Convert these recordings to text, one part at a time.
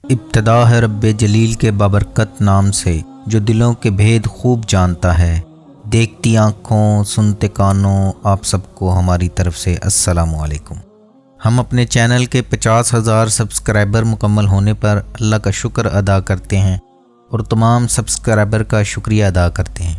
ابتدا ہے رب جلیل کے بابرکت نام سے جو دلوں کے بھید خوب جانتا ہے۔ دیکھتی آنکھوں سنتے کانوں آپ سب کو ہماری طرف سے السلام علیکم۔ ہم اپنے چینل کے 50,000 سبسکرائبر مکمل ہونے پر اللہ کا شکر ادا کرتے ہیں اور تمام سبسکرائبر کا شکریہ ادا کرتے ہیں۔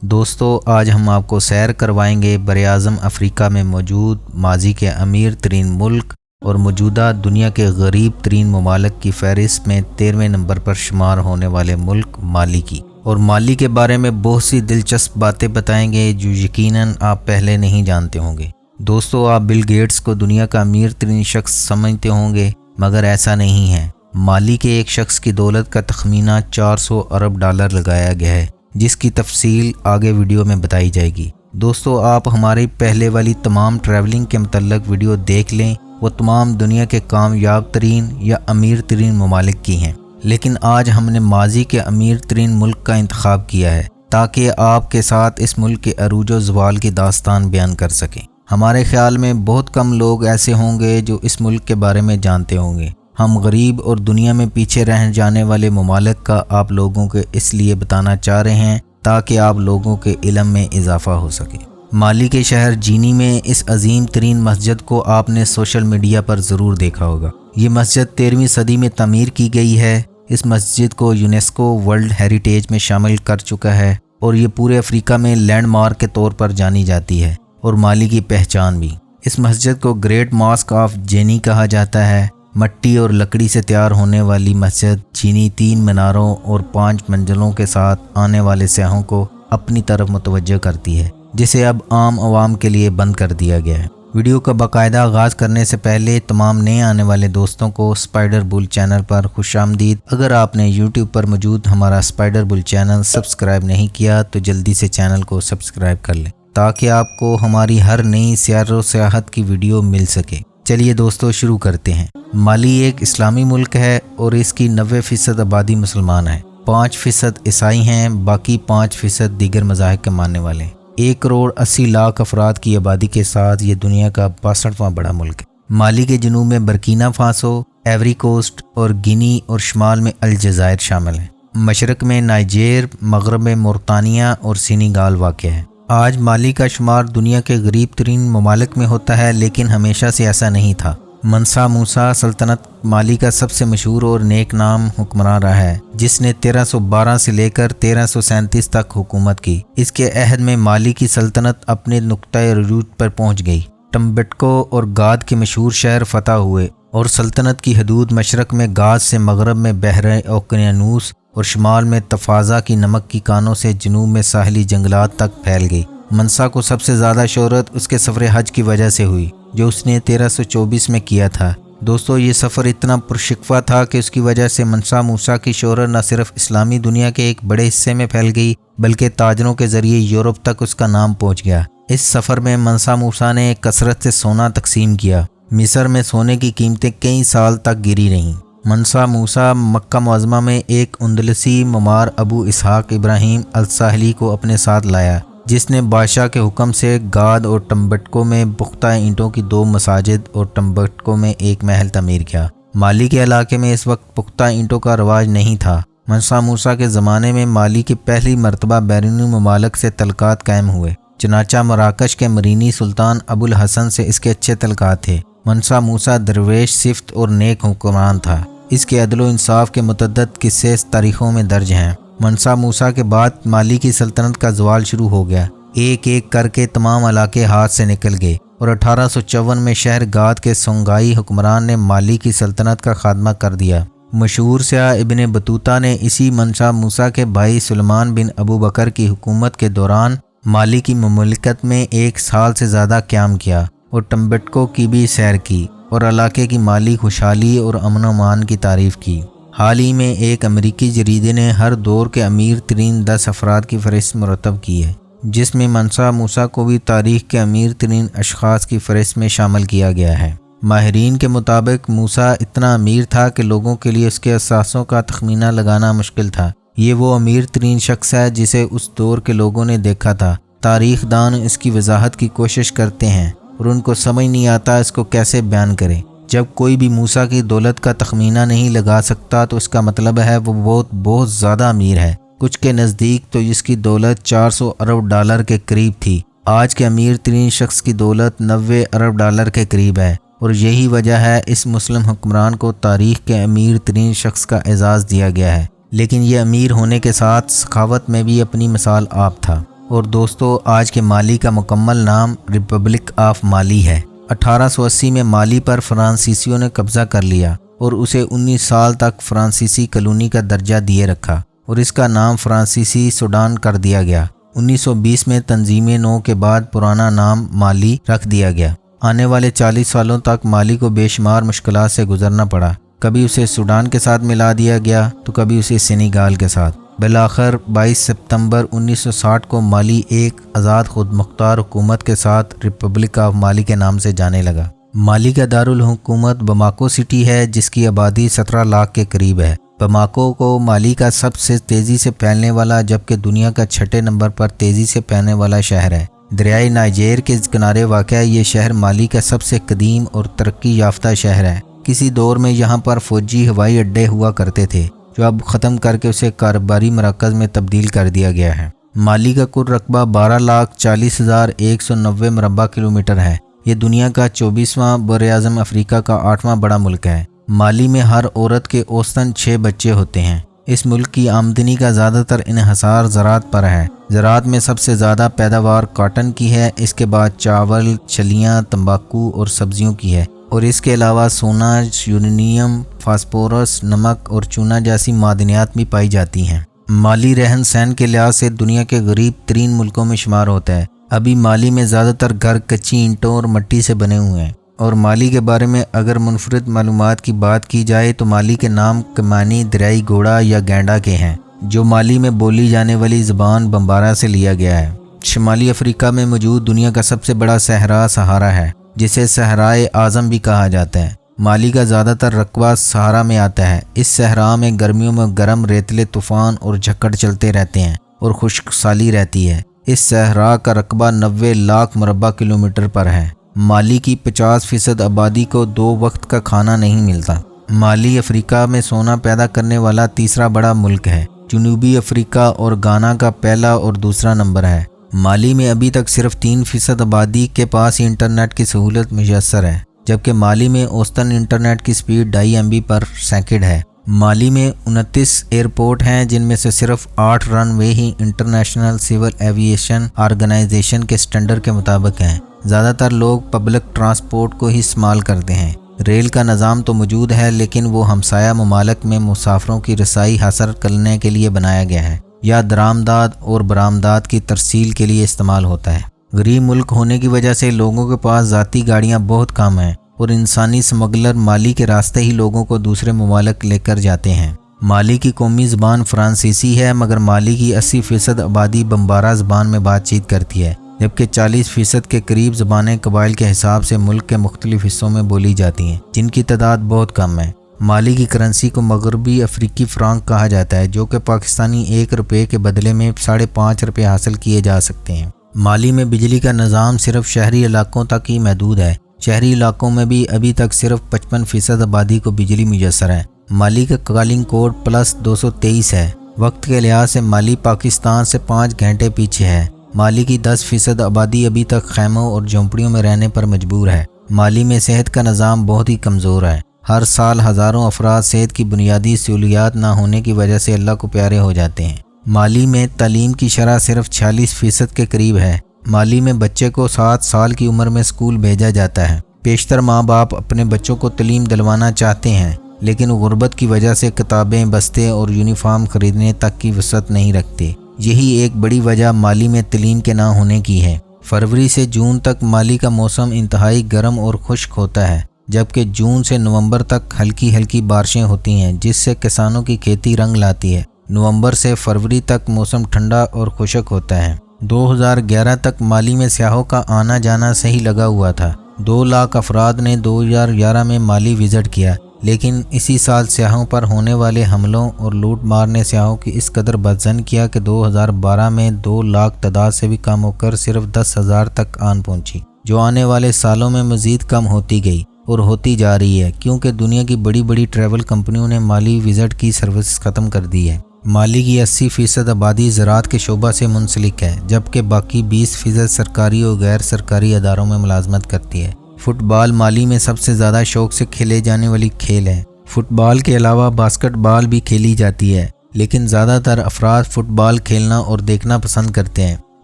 دوستو، آج ہم آپ کو سیر کروائیں گے براعظم افریقہ میں موجود ماضی کے امیر ترین ملک اور موجودہ دنیا کے غریب ترین ممالک کی فہرست میں 13ویں نمبر پر شمار ہونے والے ملک مالی کی، اور مالی کے بارے میں بہت سی دلچسپ باتیں بتائیں گے جو یقیناً آپ پہلے نہیں جانتے ہوں گے۔ دوستو، آپ بل گیٹس کو دنیا کا امیر ترین شخص سمجھتے ہوں گے، مگر ایسا نہیں ہے۔ مالی کے ایک شخص کی دولت کا تخمینہ 400 ارب ڈالر لگایا گیا ہے، جس کی تفصیل آگے ویڈیو میں بتائی جائے گی۔ دوستو، آپ ہماری پہلے والی تمام ٹریولنگ کے متعلق ویڈیو دیکھ لیں، وہ تمام دنیا کے کامیاب ترین یا امیر ترین ممالک کی ہیں، لیکن آج ہم نے ماضی کے امیر ترین ملک کا انتخاب کیا ہے تاکہ آپ کے ساتھ اس ملک کے عروج و زوال کی داستان بیان کر سکیں۔ ہمارے خیال میں بہت کم لوگ ایسے ہوں گے جو اس ملک کے بارے میں جانتے ہوں گے۔ ہم غریب اور دنیا میں پیچھے رہ جانے والے ممالک کا آپ لوگوں کے اس لیے بتانا چاہ رہے ہیں تاکہ آپ لوگوں کے علم میں اضافہ ہو سکے۔ مالی کے شہر جینی میں اس عظیم ترین مسجد کو آپ نے سوشل میڈیا پر ضرور دیکھا ہوگا۔ یہ مسجد 13ویں صدی میں تعمیر کی گئی ہے۔ اس مسجد کو یونیسکو ورلڈ ہیریٹیج میں شامل کر چکا ہے اور یہ پورے افریقہ میں لینڈ مارک کے طور پر جانی جاتی ہے اور مالی کی پہچان بھی۔ اس مسجد کو گریٹ ماسک آف جینی کہا جاتا ہے۔ مٹی اور لکڑی سے تیار ہونے والی مسجد جینی 3 میناروں اور 5 منزلوں کے ساتھ آنے والے سیاحوں کو اپنی طرف متوجہ کرتی ہے، جسے اب عام عوام کے لیے بند کر دیا گیا ہے۔ ویڈیو کا باقاعدہ آغاز کرنے سے پہلے تمام نئے آنے والے دوستوں کو اسپائڈر بل چینل پر خوش آمدید۔ اگر آپ نے یوٹیوب پر موجود ہمارا اسپائڈر بل چینل سبسکرائب نہیں کیا تو جلدی سے چینل کو سبسکرائب کر لیں تاکہ آپ کو ہماری ہر نئی سیر و سیاحت کی ویڈیو مل سکے۔ چلیے دوستو، شروع کرتے ہیں۔ مالی ایک اسلامی ملک ہے اور اس کی 90% آبادی مسلمان ہے۔ 5% عیسائی ہیں، باقی 5% دیگر مذاہب کے ماننے والے ہیں۔ 1,80,00,000 افراد کی آبادی کے ساتھ یہ دنیا کا 62واں بڑا ملک ہے۔ مالی کے جنوب میں برکینا فاسو، ایوری کوسٹ اور گینی اور شمال میں الجزائر شامل ہیں۔ مشرق میں نائجیر، مغرب میں مورتانیہ اور سینیگال واقع ہے۔ آج مالی کا شمار دنیا کے غریب ترین ممالک میں ہوتا ہے، لیکن ہمیشہ سے ایسا نہیں تھا۔ منسا موسا سلطنت مالی کا سب سے مشہور اور نیک نام حکمران رہا ہے، جس نے 1312 سے لے کر 1337 تک حکومت کی۔ اس کے عہد میں مالی کی سلطنت اپنے نقطۂ عروج پر پہنچ گئی۔ ٹمبٹکو اور گاد کے مشہور شہر فتح ہوئے اور سلطنت کی حدود مشرق میں گاد سے مغرب میں بحر اوقیانوس اور شمال میں تفازا کی نمک کی کانوں سے جنوب میں ساحلی جنگلات تک پھیل گئی۔ منسا کو سب سے زیادہ شہرت اس کے سفر حج کی وجہ سے ہوئی جو اس نے 1324 میں کیا تھا۔ دوستو، یہ سفر اتنا پرشکوہ تھا کہ اس کی وجہ سے منسا موسیٰ کی شہرت نہ صرف اسلامی دنیا کے ایک بڑے حصے میں پھیل گئی بلکہ تاجروں کے ذریعے یورپ تک اس کا نام پہنچ گیا۔ اس سفر میں منسا موسیٰ نے کثرت سے سونا تقسیم کیا۔ مصر میں سونے کی قیمتیں کئی سال تک گری رہیں۔ منسا موسیٰ مکہ معظمہ میں ایک اندلسی معمار ابو اسحاق ابراہیم الساحلی کو اپنے ساتھ لایا، جس نے بادشاہ کے حکم سے گاد اور ٹمبٹکو میں پختہ اینٹوں کی 2 مساجد اور ٹمبٹکو میں ایک محل تعمیر کیا۔ مالی کے علاقے میں اس وقت پختہ اینٹوں کا رواج نہیں تھا۔ منسا موسیٰ کے زمانے میں مالی کی پہلی مرتبہ بیرونی ممالک سے تعلقات قائم ہوئے، چنانچہ مراکش کے مرینی سلطان ابو الحسن سے اس کے اچھے تعلقات تھے۔ منسا موسیٰ درویش صفت اور نیک حکمران تھا۔ اس کے عدل و انصاف کے متعدد قصے تاریخوں میں درج ہیں۔ منسا موسیٰ کے بعد مالی کی سلطنت کا زوال شروع ہو گیا۔ ایک ایک کر کے تمام علاقے ہاتھ سے نکل گئے اور 1854 میں شہر گاد کے سونگائی حکمران نے مالی کی سلطنت کا خاتمہ کر دیا۔ مشہور سیاح ابن بطوطہ نے اسی منسا موسیٰ کے بھائی سلیمان بن ابو بکر کی حکومت کے دوران مالی کی مملکت میں 1 سال سے زیادہ قیام کیا اور ٹمبٹکو کی بھی سیر کی اور علاقے کی مالی خوشحالی اور امن و امان کی تعریف کی۔ حال ہی میں ایک امریکی جریدے نے ہر دور کے امیر ترین 10 افراد کی فہرست مرتب کی ہے، جس میں منسا موسیٰ کو بھی تاریخ کے امیر ترین اشخاص کی فہرست میں شامل کیا گیا ہے۔ ماہرین کے مطابق موسیٰ اتنا امیر تھا کہ لوگوں کے لیے اس کے اثاثوں کا تخمینہ لگانا مشکل تھا۔ یہ وہ امیر ترین شخص ہے جسے اس دور کے لوگوں نے دیکھا تھا۔ تاریخ دان اس کی وضاحت کی کوشش کرتے ہیں اور ان کو سمجھ نہیں آتا اس کو کیسے بیان کریں۔ جب کوئی بھی موسیٰ کی دولت کا تخمینہ نہیں لگا سکتا تو اس کا مطلب ہے وہ بہت زیادہ امیر ہے۔ کچھ کے نزدیک تو اس کی دولت 400 ارب ڈالر کے قریب تھی۔ آج کے امیر ترین شخص کی دولت 90 ارب ڈالر کے قریب ہے، اور یہی وجہ ہے اس مسلم حکمران کو تاریخ کے امیر ترین شخص کا اعزاز دیا گیا ہے۔ لیکن یہ امیر ہونے کے ساتھ سخاوت میں بھی اپنی مثال آپ تھا۔ اور دوستو، آج کے مالی کا مکمل نام ریپبلک آف مالی ہے۔ 1880 میں مالی پر فرانسیسیوں نے قبضہ کر لیا اور اسے 19 سال تک فرانسیسی کالونی کا درجہ دیے رکھا، اور اس کا نام فرانسیسی سوڈان کر دیا گیا۔ 1920 میں تنظیم نو کے بعد پرانا نام مالی رکھ دیا گیا۔ آنے والے 40 سالوں تک مالی کو بے شمار مشکلات سے گزرنا پڑا۔ کبھی اسے سوڈان کے ساتھ ملا دیا گیا تو کبھی اسے سینیگال کے ساتھ۔ بالآخر 22 ستمبر 1960 کو مالی ایک آزاد خود مختار حکومت کے ساتھ ریپبلک آف مالی کے نام سے جانے لگا۔ مالی کا دارالحکومت بماکو سٹی ہے، جس کی آبادی 17 لاکھ کے قریب ہے۔ بماکو کو مالی کا سب سے تیزی سے پھیلنے والا جبکہ دنیا کا 6 نمبر پر تیزی سے پھیلنے والا شہر ہے۔ دریائے نائجیر کے کنارے واقع یہ شہر مالی کا سب سے قدیم اور ترقی یافتہ شہر ہے۔ کسی دور میں یہاں پر فوجی ہوائی اڈے ہوا کرتے تھے، جو اب ختم کر کے اسے کاروباری مراکز میں تبدیل کر دیا گیا ہے۔ مالی کا کل رقبہ 12,40,190 مربع کلومیٹر ہے۔ یہ دنیا کا 24واں براعظم افریقہ کا 8واں بڑا ملک ہے۔ مالی میں ہر عورت کے اوسطاً 6 بچے ہوتے ہیں۔ اس ملک کی آمدنی کا زیادہ تر انحصار زراعت پر ہے۔ زراعت میں سب سے زیادہ پیداوار کاٹن کی ہے، اس کے بعد چاول، چھلیاں، تمباکو اور سبزیوں کی ہے، اور اس کے علاوہ سونا، یورینیم، فاسفورس، نمک اور چونا جیسی معدنیات بھی پائی جاتی ہیں۔ مالی رہن سہن کے لحاظ سے دنیا کے غریب ترین ملکوں میں شمار ہوتا ہے۔ ابھی مالی میں زیادہ تر گھر کچی اینٹوں اور مٹی سے بنے ہوئے ہیں۔ اور مالی کے بارے میں اگر منفرد معلومات کی بات کی جائے تو مالی کے نام کے معنی دریائی گھوڑا یا گینڈا کے ہیں، جو مالی میں بولی جانے والی زبان بمبارا سے لیا گیا ہے۔ شمالی افریقہ میں موجود دنیا کا سب سے بڑا صحرا سہارا ہے، جسے صحرائے اعظم بھی کہا جاتا ہے۔ مالی کا زیادہ تر رقبہ صحرا میں آتا ہے۔ اس صحرا میں گرمیوں میں گرم ریتلے طوفان اور جھکڑ چلتے رہتے ہیں اور خشک سالی رہتی ہے۔ اس صحرا کا رقبہ 90 لاکھ مربع کلومیٹر پر ہے۔ مالی کی 50% آبادی کو 2 وقت کا کھانا نہیں ملتا۔ مالی افریقہ میں سونا پیدا کرنے والا تیسرا بڑا ملک ہے۔ جنوبی افریقہ اور گانا کا پہلا اور دوسرا نمبر ہے۔ مالی میں ابھی تک صرف 3% آبادی کے پاس ہی انٹرنیٹ کی سہولت میسر ہے، جبکہ مالی میں اوسطاً انٹرنیٹ کی سپیڈ 2.5 MB پر سیکنڈ ہے۔ مالی میں 29 ایئرپورٹ ہیں، جن میں سے صرف 8 رن وے ہی انٹرنیشنل سول ایویشن آرگنائزیشن کے سٹینڈرڈ کے مطابق ہیں۔ زیادہ تر لوگ پبلک ٹرانسپورٹ کو ہی استعمال کرتے ہیں۔ ریل کا نظام تو موجود ہے، لیکن وہ ہمسایہ ممالک میں مسافروں کی رسائی حاصل کرنے کے لیے بنایا گیا ہے یا درآمدات اور برآمدات کی ترسیل کے لیے استعمال ہوتا ہے۔ غریب ملک ہونے کی وجہ سے لوگوں کے پاس ذاتی گاڑیاں بہت کم ہیں، اور انسانی سمگلر مالی کے راستے ہی لوگوں کو دوسرے ممالک لے کر جاتے ہیں۔ مالی کی قومی زبان فرانسیسی ہے، مگر مالی کی 80% آبادی بمبارا زبان میں بات چیت کرتی ہے، جبکہ 40% کے قریب زبانیں قبائل کے حساب سے ملک کے مختلف حصوں میں بولی جاتی ہیں، جن کی تعداد بہت کم ہے۔ مالی کی کرنسی کو مغربی افریقی فرانک کہا جاتا ہے، جو کہ پاکستانی 1 روپے کے بدلے میں 5.5 روپے حاصل کیے جا سکتے ہیں۔ مالی میں بجلی کا نظام صرف شہری علاقوں تک ہی محدود ہے۔ شہری علاقوں میں بھی ابھی تک صرف 55% آبادی کو بجلی میسر ہے۔ مالی کا کالنگ کوڈ +223 ہے۔ وقت کے لحاظ سے مالی پاکستان سے 5 گھنٹے پیچھے ہے۔ مالی کی 10% آبادی ابھی تک خیموں اور جھونپڑیوں میں رہنے پر مجبور ہے۔ مالی میں صحت کا نظام بہت ہی کمزور ہے۔ ہر سال ہزاروں افراد صحت کی بنیادی سہولیات نہ ہونے کی وجہ سے اللہ کو پیارے ہو جاتے ہیں۔ مالی میں تعلیم کی شرح صرف 46% کے قریب ہے۔ مالی میں بچے کو 7 سال کی عمر میں اسکول بھیجا جاتا ہے۔ بیشتر ماں باپ اپنے بچوں کو تعلیم دلوانا چاہتے ہیں، لیکن غربت کی وجہ سے کتابیں، بستے اور یونیفارم خریدنے تک کی وسعت نہیں رکھتے۔ یہی ایک بڑی وجہ مالی میں تعلیم کے نہ ہونے کی ہے۔ فروری سے جون تک مالی کا موسم انتہائی گرم اور خشک ہوتا ہے، جبکہ جون سے نومبر تک ہلکی ہلکی بارشیں ہوتی ہیں، جس سے کسانوں کی کھیتی رنگ لاتی ہے۔ نومبر سے فروری تک موسم ٹھنڈا اور خشک ہوتا ہے۔ 2011 تک مالی میں سیاحوں کا آنا جانا صحیح لگا ہوا تھا۔ 2 لاکھ افراد نے 2011 میں مالی وزٹ کیا، لیکن اسی سال سیاحوں پر ہونے والے حملوں اور لوٹ مار نے سیاحوں کی اس قدر بدظن کیا کہ 2012 میں 2 لاکھ تعداد سے بھی کم ہو کر صرف 10,000 تک آن پہنچی، جو آنے والے سالوں میں مزید کم ہوتی گئی اور ہوتی جا رہی ہے، کیونکہ دنیا کی بڑی بڑی ٹریول کمپنیوں نے مالی وزٹ کی سروس ختم کر دی ہے۔ مالی کی 80% آبادی زراعت کے شعبہ سے منسلک ہے، جبکہ باقی 20% سرکاری اور غیر سرکاری اداروں میں ملازمت کرتی ہے۔ فٹ بال مالی میں سب سے زیادہ شوق سے کھیلے جانے والی کھیل ہے۔ فٹ بال کے علاوہ باسکٹ بال بھی کھیلی جاتی ہے، لیکن زیادہ تر افراد فٹ بال کھیلنا اور دیکھنا پسند کرتے ہیں۔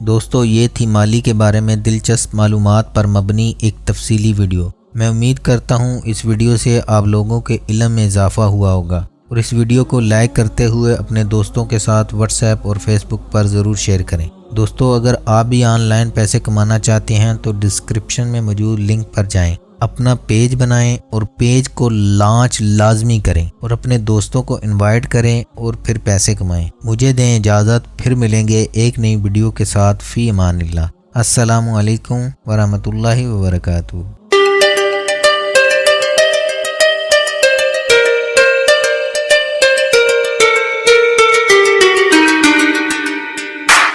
دوستو، یہ تھی مالی کے بارے میں دلچسپ معلومات پر مبنی ایک تفصیلی ویڈیو۔ میں امید کرتا ہوں اس ویڈیو سے آپ لوگوں کے علم میں اضافہ ہوا ہوگا، اور اس ویڈیو کو لائک کرتے ہوئے اپنے دوستوں کے ساتھ واٹس ایپ اور فیس بک پر ضرور شیئر کریں۔ دوستو، اگر آپ بھی آن لائن پیسے کمانا چاہتے ہیں تو ڈسکرپشن میں موجود لنک پر جائیں، اپنا پیج بنائیں اور پیج کو لانچ لازمی کریں اور اپنے دوستوں کو انوائٹ کریں اور پھر پیسے کمائیں۔ مجھے دیں اجازت، پھر ملیں گے ایک نئی ویڈیو کے ساتھ۔ فی امان اللہ۔ السلام علیکم ورحمۃ اللہ وبرکاتہ۔